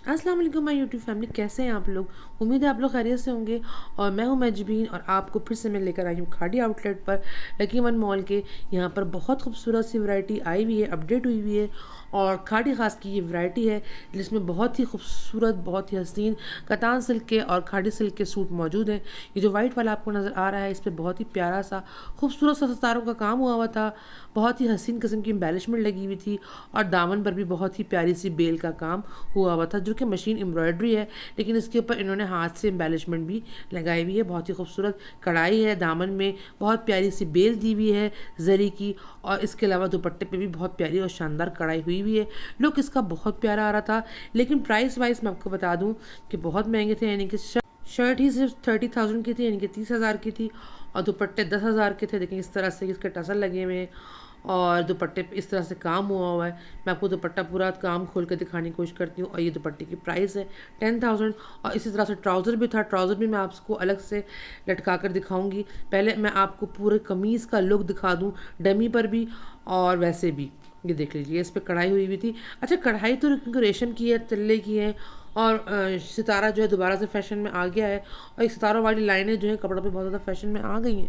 अस्सलाम वालेकुम my YouTube family, कैसे हैं आप लोग। उम्मीद है आप लोग खैरियत से होंगे। और मैं हूं मजबीन और आपको फिर से मैं लेकर आई हूं खाड़ी आउटलेट पर लकी वन मॉल के। यहाँ पर बहुत खूबसूरत सी वैरायटी आई हुई है, अपडेट हुई हुई है। और खाड़ी खास की ये वैरायटी है जिसमें बहुत ही खूबसूरत, बहुत ही हसीन कतान सिल्क के और खाड़ी सिल्क के सूट मौजूद हैं। ये जो वाइट वाला आपको नज़र आ रहा है, इस पर बहुत ही प्यारा सा खूबसूरत सा सितारों का काम हुआ हुआ था। बहुत ही हसीन किस्म की एम्बेलिशमेंट लगी हुई थी और दामन पर भी बहुत ही प्यारी सी बेल का काम हुआ हुआ था, जो कि मशीन एम्ब्रॉयडरी है, लेकिन इसके ऊपर इन्होंने हाथ से एम्बेलिशमेंट भी लगाई हुई है। बहुत ही खूबसूरत कढ़ाई है, दामन में बहुत प्यारी सी बेल दी हुई है जरी की, और इसके अलावा दुपट्टे पे भी बहुत प्यारी और शानदार कढ़ाई हुई हुई है। लुक इसका बहुत प्यारा आ रहा था, लेकिन प्राइस वाइज मैं आपको बता दूं कि बहुत महंगे थे। यानी कि शर्ट ही सिर्फ 30,000 की थी, यानी कि 30,000 की थी, और दुपट्टे 10,000 के थे। देखिए इस तरह से इसके टसल लगे हुए हैं और दुपट्टे पे इस तरह से काम हुआ हुआ है। मैं आपको दुपट्टा पूरा काम खोल कर दिखाने की कोशिश करती हूँ। और ये दुपट्टे की प्राइस है 10,000। और इसी तरह से ट्राउज़र भी था, ट्राउज़र भी मैं आपको अलग से लटका कर दिखाऊंगी। पहले मैं आपको पूरे कमीज़ का लुक दिखा दूँ, डमी पर भी और वैसे भी। ये देख लीजिए, इस पर कढ़ाई हुई हुई थी। अच्छा, कढ़ाई तो रेशम की है, तिल्ले की है, और सितारा जो है दोबारा से फैशन में आ गया है। और इस सितारों वाली लाइनें जो है कपड़ों पे बहुत ज़्यादा फैशन में आ गई हैं।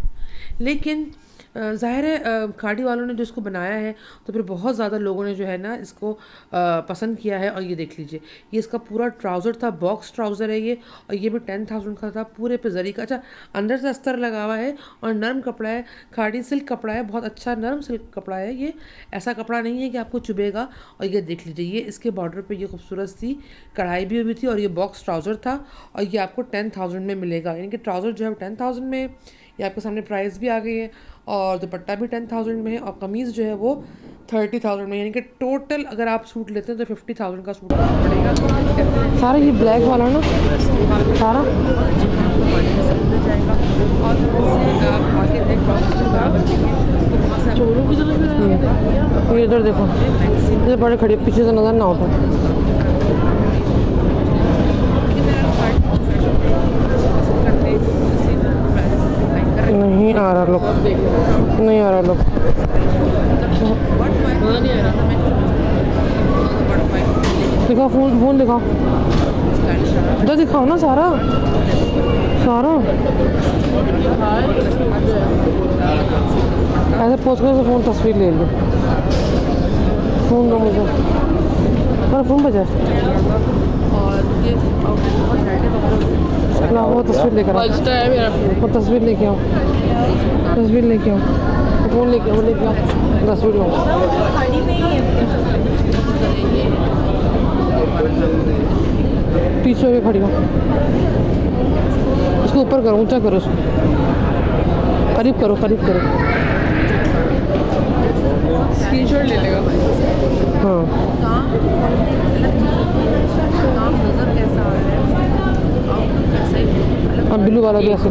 लेकिन ज़ाहिर है खाड़ी वालों ने जो इसको बनाया है, तो फिर बहुत ज़्यादा लोगों ने जो है ना इसको पसंद किया है। और ये देख लीजिए, ये इसका पूरा ट्राउज़र था, बॉक्स ट्राउज़र है ये, और ये भी 10,000 का था, पूरे पे जरी का। अच्छा, अंदर से अस्तर लगा हुआ है और नरम कपड़ा है, खाड़ी सिल्क कपड़ा है, बहुत अच्छा नरम सिल्क कपड़ा है ये। ऐसा कपड़ा नहीं है कि आपको चुभेगा। और ये देख लीजिए, ये इसके बॉर्डर पे ये खूबसूरत सी कढ़ाई भी हुई थी, और ये बॉक्स ट्राउज़र था, और ये आपको 10,000 में मिलेगा। यानी कि ट्राउज़र जो है 10,000 में, ये आपके सामने प्राइस भी आ गई है। और दुपट्टा भी 10,000 में है, और कमीज़ जो है वो 30,000 में। यानी कि टोटल अगर आप सूट लेते हैं तो 50,000 का सूट पड़ेगा सारा। ये ब्लैक वाला ना सारा ये इधर देखो, ये बड़े खड़ी पीछे से नज़र ना होता। नहीं आ रहा लुक, नहीं आ रहा लुक, दिखाओ फोन, फोन दिखाओ, इधर दिखाओ ना सारा सारा। ऐसे पोस्ट कर फ़ोन तस्वीर ले लो, फ़ोन दो मुझे, मेरा फ़ोन बजा। और वो तस्वीर लेकर आओ, वो तस्वीर लेके आओ, तस्वीर लेके आओ, फ़ोन लेके आओ, लेके आओ तस्वीर लो। पीछे भी खड़ी हो, उसको ऊपर करो, ऊंचा करो, उसको करीब करो, करीब करो, स्क्रीनशॉट ले लेगा। हाँ, अब ब्लू वाला भी ऐसे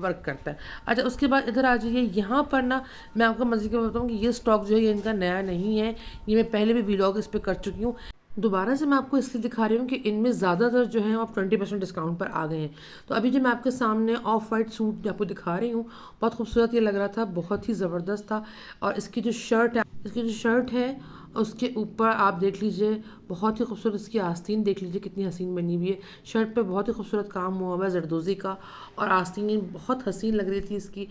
वर्क करता है। अच्छा, उसके बाद इधर आ जाइए, यहाँ पर ना मैं आपको मज़े के बताऊँ कि ये स्टॉक जो है ये इनका नया नहीं है, ये मैं पहले भी व्लॉग इस पर कर चुकी हूँ। दोबारा से मैं आपको इसलिए दिखा रही हूँ कि इनमें ज़्यादातर जो है आप 20% डिस्काउंट पर आ गए हैं। तो अभी जो मैं आपके सामने ऑफ वाइट सूट आपको दिखा रही हूँ, बहुत खूबसूरत ये लग रहा था, बहुत ही ज़बरदस्त था। और इसकी जो शर्ट है उसके ऊपर आप देख लीजिए, बहुत ही खूबसूरत इसकी आस्तीन देख लीजिए, कितनी हसीन बनी हुई है। शर्ट पे बहुत ही खूबसूरत काम हुआ हुआ है जरदोज़ी का, और आस्तीन बहुत हसीन लग रही थी इसकी।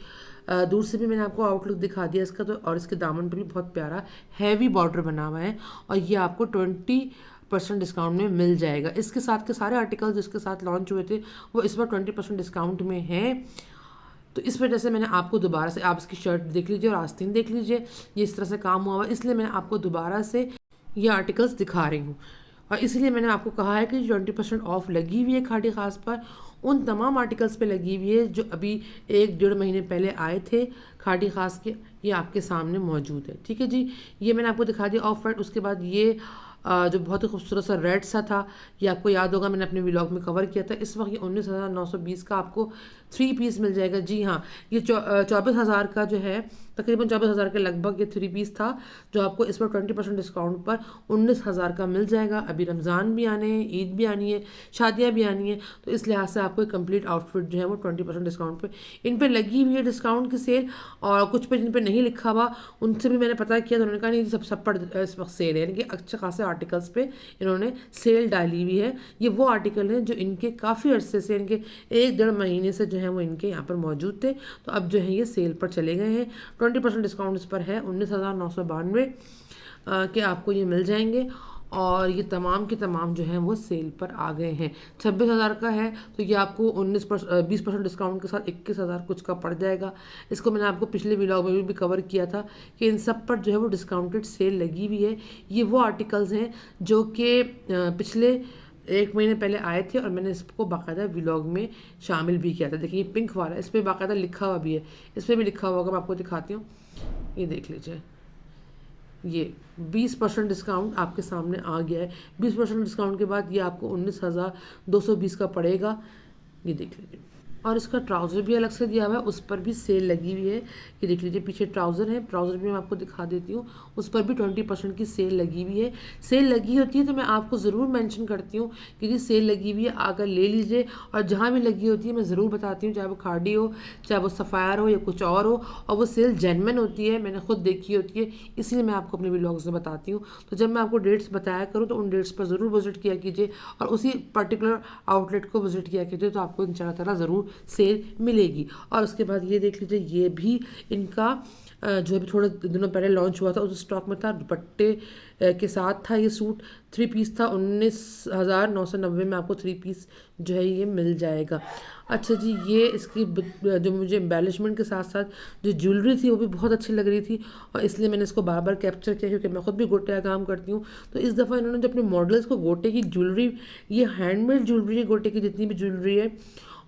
दूर से भी मैंने आपको आउटलुक दिखा दिया इसका, तो और इसके दामन पर भी बहुत प्यारा हैवी बॉर्डर बना हुआ है, और ये आपको 20% डिस्काउंट में मिल जाएगा। इसके साथ के सारे आर्टिकल्स जिसके साथ लॉन्च हुए थे वो इस बार 20% डिस्काउंट में हैं। तो इस वजह से मैंने आपको दोबारा से, आप इसकी शर्ट देख लीजिए और आस्तीन देख लीजिए, ये इस तरह से काम हुआ हुआ, इसलिए मैंने आपको दोबारा से ये आर्टिकल्स दिखा रही हूँ। और इसलिए मैंने आपको कहा है कि 20% ऑफ लगी हुई है खाड़ी खास पर, उन तमाम आर्टिकल्स पे लगी हुई है जो अभी 1-1.5 महीने पहले आए थे खाड़ी खास के। ये आपके सामने मौजूद है, ठीक है जी। ये मैंने आपको दिखा दिया ऑफ वाइट। उसके बाद ये जो बहुत ही खूबसूरत सा रेड सा था, ये आपको याद होगा मैंने अपने व्लॉग में कवर किया था। इस वक्त ये 19,920 का आपको 3 पीस मिल जाएगा। जी हाँ, ये 24,000 का जो है, तकरीबन 24,000 के लगभग ये 3 पीस था, जो आपको इस पर 20% डिस्काउंट पर 19,000 का मिल जाएगा। अभी रमज़ान भी आने हैं, ईद भी आनी है, शादियाँ भी आनी है, तो इस लिहाज से आपको एक कंप्लीट आउटफिट जो है वो 20% डिस्काउंट पे इन पर लगी हुई है डिस्काउंट की सेल। और कुछ पे जिन पे नहीं लिखा हुआ उनसे भी मैंने पता किया, तो उन्होंने कहा नहीं सब पर इस वक्त सेल है, यानी कि अच्छे खासे आर्टिकल्स पे इन्होंने सेल डाली हुई है। ये वो आर्टिकल हैं जो इनके काफ़ी अरसे से, इनके 1-1.5 महीने से जो है वो इनके यहाँ पर मौजूद थे, तो अब जो है ये सेल पर चले गए हैं। 20% डिस्काउंट इस पर है, 19,992 के आपको ये मिल जाएंगे। और ये तमाम के तमाम जो हैं वो सेल पर आ गए हैं। 26,000 का है तो ये आपको 20% डिस्काउंट के साथ 21,000 कुछ का पड़ जाएगा। इसको मैंने आपको पिछले व्लॉग में भी कवर किया था कि इन सब पर जो है वो डिस्काउंटेड सेल लगी हुई है। ये वो आर्टिकल्स हैं जो कि पिछले 1 महीने पहले आए थे और मैंने इसको बाकायदा व्लॉग में शामिल भी किया था। देखिए ये पिंक वाला, इस पर बाकायदा लिखा हुआ भी है, इस पर भी लिखा हुआ होगा, मैं आपको दिखाती हूँ, ये देख लीजिए। ये 20% डिस्काउंट आपके सामने आ गया है। 20% डिस्काउंट के बाद ये आपको 19,220 का पड़ेगा, ये देख लीजिए। और इसका ट्राउज़र भी अलग से दिया हुआ है, उस पर भी सेल लगी हुई है। ये देख लीजिए, पीछे ट्राउज़र है, ट्राउज़र भी मैं आपको दिखा देती हूँ, उस पर भी 20% की सेल लगी हुई है। सेल लगी होती है तो मैं आपको ज़रूर मेंशन करती हूँ कि ये सेल लगी हुई है, आकर ले लीजिए। और जहाँ भी लगी होती है मैं ज़रूर बताती हूँ, चाहे वो खाड़ी हो, चाहे वो सफ़ायर हो या कुछ और हो, और वो सेल जेन्युइन होती है, मैंने खुद देखी होती है, इसलिए मैं आपको अपने व्लॉग्स में बताती हूँ। तो जब मैं आपको डेट्स बताया करूँ तो उन डेट्स पर ज़रूर विज़िट किया कीजिए और उसी पर्टिकुलर आउटलेट को विज़िट किया कीजिए, तो आपको इंशाल्लाह ताला ज़रूर सेल मिलेगी। और उसके बाद ये देख लीजिए, ये भी इनका जो अभी थोड़े दिनों पहले लॉन्च हुआ था उस स्टॉक में था, दुपट्टे के साथ था। ये सूट 3 पीस था, 19,990 में आपको 3 पीस जो है ये मिल जाएगा। अच्छा जी, ये इसकी जो मुझे एम्बेलिशमेंट के साथ साथ जो ज्वेलरी थी वो भी बहुत अच्छी लग रही थी और इसलिए मैंने इसको बार बार कैप्चर किया, क्योंकि मैं खुद भी गोटे का काम करती हूँ। तो इस दफ़ा इन्होंने जो अपने मॉडल्स को गोटे की ज्वेलरी, ये हैंडमेड ज्वेलरी है, गोटे की जितनी भी ज्वेलरी है,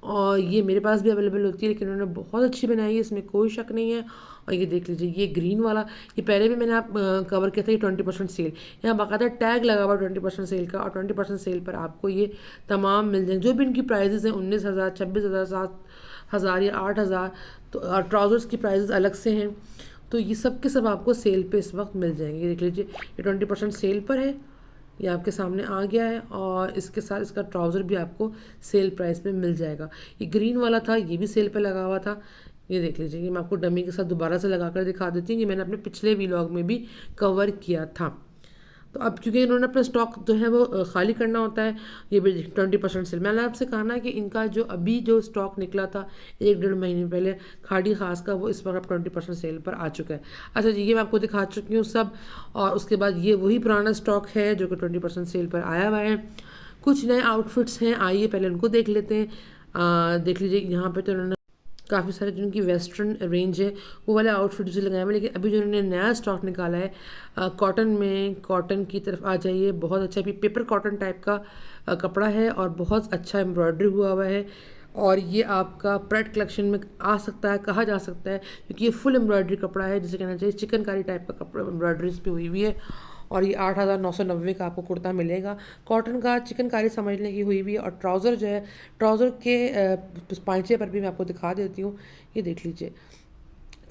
और ये मेरे पास भी अवेलेबल होती है, लेकिन उन्होंने बहुत अच्छी बनाई है, इसमें कोई शक नहीं है। और ये देख लीजिए, ये ग्रीन वाला, ये पहले भी मैंने आप कवर किया था, ये 20% सेल, यहाँ बाकायदा टैग लगा हुआ 20% सेल का, और 20% सेल पर आपको ये तमाम मिल जाएंगे। जो भी इनकी प्राइजेज़ हैं 19,000, 26,000, 7,000 या 8,000, तो और ट्राउज़र्स की प्राइजेज़ अलग से हैं, तो ये सब के सब आपको सेल पे इस वक्त मिल जाएंगे। देख लीजिए, ये 20% सेल पर है, ये आपके सामने आ गया है, और इसके साथ इसका ट्राउज़र भी आपको सेल प्राइस में मिल जाएगा। ये ग्रीन वाला था, ये भी सेल पे लगा हुआ था, ये देख लीजिए। ये मैं आपको डमी के साथ दोबारा से लगा कर दिखा देती हूँ, ये मैंने अपने पिछले व्लॉग में भी कवर किया था। तो अब चूँकि इन्होंने अपना स्टॉक जो है वो खाली करना होता है, ये भी 20% सेल। मैंने आपसे कहा ना कि इनका जो अभी जो स्टॉक निकला था 1-1.5 महीने पहले खाड़ी ख़ास का, वो इस वक्त 20% सेल पर आ चुका है। अच्छा जी, ये मैं आपको दिखा चुकी हूँ सब, और उसके बाद ये वही पुराना स्टॉक है जो कि 20% सेल पर आया हुआ है। कुछ नए आउटफिट्स हैं, आइए पहले उनको देख लेते हैं। देख लीजिए, यहाँ पर तो उन्होंने काफ़ी सारे जिनकी वेस्टर्न रेंज है वो वाले आउटफिट भी लगाए हुए, लेकिन अभी जो उन्होंने नया स्टॉक निकाला है कॉटन में, कॉटन की तरफ आ जाइए। बहुत अच्छा भी पेपर कॉटन टाइप का कपड़ा है और बहुत अच्छा एम्ब्रॉयडरी हुआ हुआ है, और ये आपका प्रेड कलेक्शन में आ सकता है, कहा जा सकता है, क्योंकि ये फुल एम्ब्रॉयडरी कपड़ा है, जिसे कहना चाहिए चिकनकारी टाइप का कपड़ा एम्ब्रॉयडरी इस पर हुई हुई है। और ये 8,990 का आपको कुर्ता मिलेगा, कॉटन का, चिकनकारी समझने की हुई हुई है। और ट्राउज़र जो है, ट्राउज़र के पांचे पर भी मैं आपको दिखा देती हूँ, ये देख लीजिए।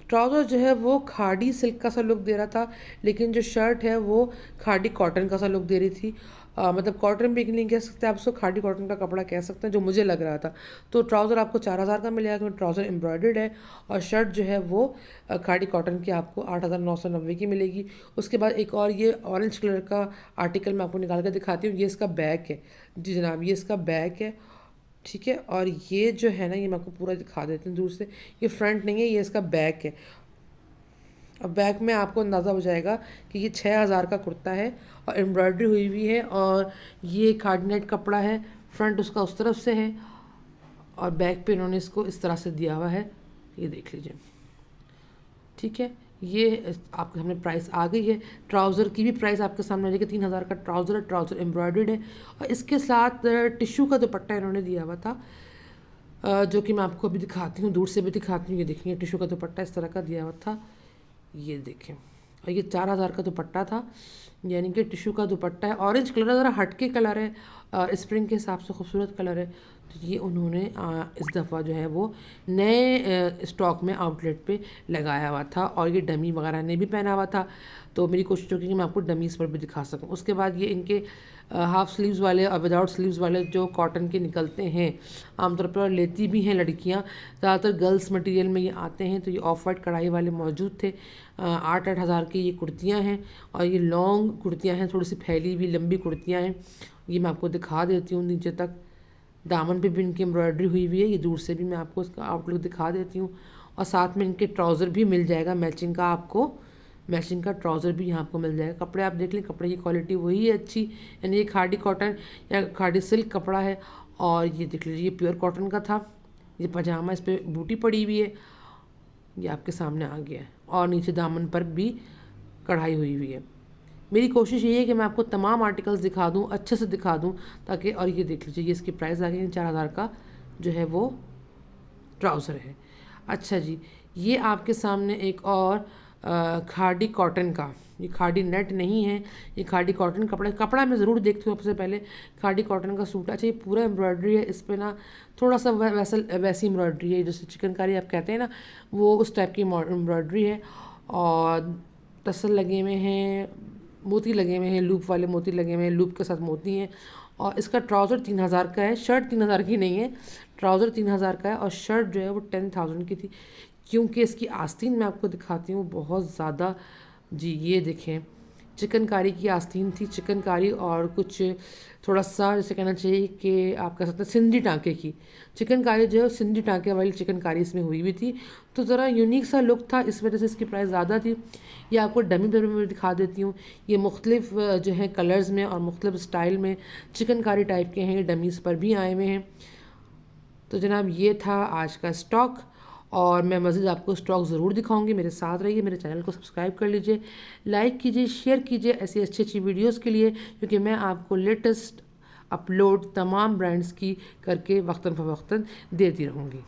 ट्राउज़र जो है वो खाड़ी सिल्क का सा लुक दे रहा था, लेकिन जो शर्ट है वो खाड़ी कॉटन का सा लुक दे रही थी। मतलब कॉटन भी नहीं कह सकते आप उसको, खाड़ी कॉटन का कपड़ा कह सकते हैं, जो मुझे लग रहा था। तो ट्राउज़र आपको 4,000 का मिलेगा, क्योंकि ट्राउज़र एम्ब्रॉयडर्ड है, और शर्ट जो है वो खाड़ी कॉटन की आपको 8,990 की मिलेगी। उसके बाद एक और ये ऑरेंज कलर का आर्टिकल मैं आपको निकाल कर दिखाती हूँ, ये इसका बैक है जी जनाब, ये इसका बैक है, ठीक है। और ये जो है ना, ये मैं आपको पूरा दिखा देती हूँ दूर से, ये फ्रंट नहीं है, ये इसका बैक है। अब बैक में आपको अंदाज़ा हो जाएगा कि ये 6,000 का कुर्ता है और एम्ब्रॉयडरी हुई हुई है, और ये कार्डिनेट कपड़ा है, फ्रंट उसका उस तरफ से है, और बैक पे इन्होंने इसको इस तरह से दिया हुआ है, ये देख लीजिए, ठीक है। ये आपके सामने प्राइस आ गई है। ट्राउज़र की भी प्राइस आपके सामने आ जाएगी, 3,000 का ट्राउज़र है, ट्राउज़र एम्ब्रॉयडर्ड है, और इसके साथ टिश्यू का दुपट्टा इन्होंने दिया हुआ था, जो कि मैं आपको अभी दिखाती हूँ, दूर से भी दिखाती हूँ। ये देखिए, टिश्यू का दुपट्टा इस तरह का दिया हुआ था, ये देखें। और ये 4,000 का दुपट्टा था, यानी कि टिश्यू का दुपट्टा है, ऑरेंज कलर, ज़रा हटके कलर है, स्प्रिंग के हिसाब से खूबसूरत कलर है। तो ये उन्होंने इस दफ़ा जो है वो नए स्टॉक में आउटलेट पे लगाया हुआ था, और ये डमी वगैरह ने भी पहना हुआ था, तो मेरी कोशिश होगी कि मैं आपको डमीज़ पर भी दिखा सकूं। उसके बाद ये इनके हाफ स्लीव्स वाले और विदाउट स्लीव्स वाले जो कॉटन के निकलते हैं, आमतौर पर लेती भी हैं लड़कियां, ज़्यादातर गर्ल्स मटेरियल में ये आते हैं। तो ये ऑफ वाइट कढ़ाई वाले मौजूद थे। 8-8 हज़ार की ये कुर्तियाँ हैं और ये लॉन्ग कुर्तियाँ हैं, थोड़ी सी फैली हुई लंबी कुर्तियाँ हैं। ये मैं आपको दिखा देती हूँ नीचे तक, दामन पे भी इनकी एम्ब्रॉयडरी हुई हुई है। ये दूर से भी मैं आपको इसका आउटलुक दिखा देती हूँ। और साथ में इनके ट्राउज़र भी मिल जाएगा मैचिंग का, आपको मैचिंग का ट्राउज़र भी यहाँ आपको मिल जाएगा। कपड़े आप देख लें, कपड़े की क्वालिटी वही है अच्छी, यानी ये खादी कॉटन या खादी सिल्क कपड़ा है। और ये देख लीजिए, ये प्योर कॉटन का था। ये पजामा, इस पर बूटी पड़ी हुई है, ये आपके सामने आ गया है। और नीचे दामन पर भी कढ़ाई हुई है। मेरी कोशिश ये है कि मैं आपको तमाम आर्टिकल्स दिखा दूँ, अच्छे से दिखा दूँ, ताकि। और ये देख लीजिए, ये इसकी प्राइस आ गई 4000 का जो है वो ट्राउज़र है। अच्छा जी, ये आपके सामने एक और खादी कॉटन का, ये खादी नेट नहीं है, ये खादी कॉटन कपड़ा मैं ज़रूर देखती हूँ सबसे पहले। खादी कॉटन का सूट। अच्छा, ये पूरा एम्ब्रॉयडरी है, इस पर ना थोड़ा सा वैसी एम्ब्रॉयडरी है जैसे चिकनकारी आप कहते हैं ना, वो उस टाइप की एम्ब्रॉयडरी है। और टसल लगे हुए हैं, मोती लगे हुए हैं, लूप वाले मोती लगे हुए हैं, लूप के साथ मोती हैं। और इसका ट्राउज़र 3000 का है, शर्ट 3000 की नहीं है, ट्राउज़र 3000 का है। और शर्ट जो है वो 10,000 की थी, क्योंकि इसकी आस्तीन मैं आपको दिखाती हूँ बहुत ज़्यादा। जी ये देखें, चिकनकारी की आस्तीन थी, चिकनकारी और कुछ थोड़ा सा जैसे कहना चाहिए कि आप कह सकते हैं सिंधी टाँके की चिकनकारी जो है, सिंधी टाँके वाली चिकनकारी इसमें हुई हुई थी। तो ज़रा यूनिक सा लुक था, इस वजह से इसकी प्राइस ज़्यादा थी। ये आपको डमी पे में दिखा देती हूँ। ये मुख्तलिफ जो है कलर्स में और मुख्तलिफ स्टाइल में चिकनकारी टाइप के हैं, ये डमीज़ पर भी आए हुए हैं। तो जनाब ये था आज का स्टॉक, और मैं मज़ीद आपको स्टॉक ज़रूर दिखाऊंगी। मेरे साथ रहिए, मेरे चैनल को सब्सक्राइब कर लीजिए, लाइक कीजिए, शेयर कीजिए ऐसी अच्छी अच्छी वीडियोस के लिए, क्योंकि मैं आपको लेटेस्ट अपलोड तमाम ब्रांड्स की करके वक्तन फ़वक्तन देती रहूँगी।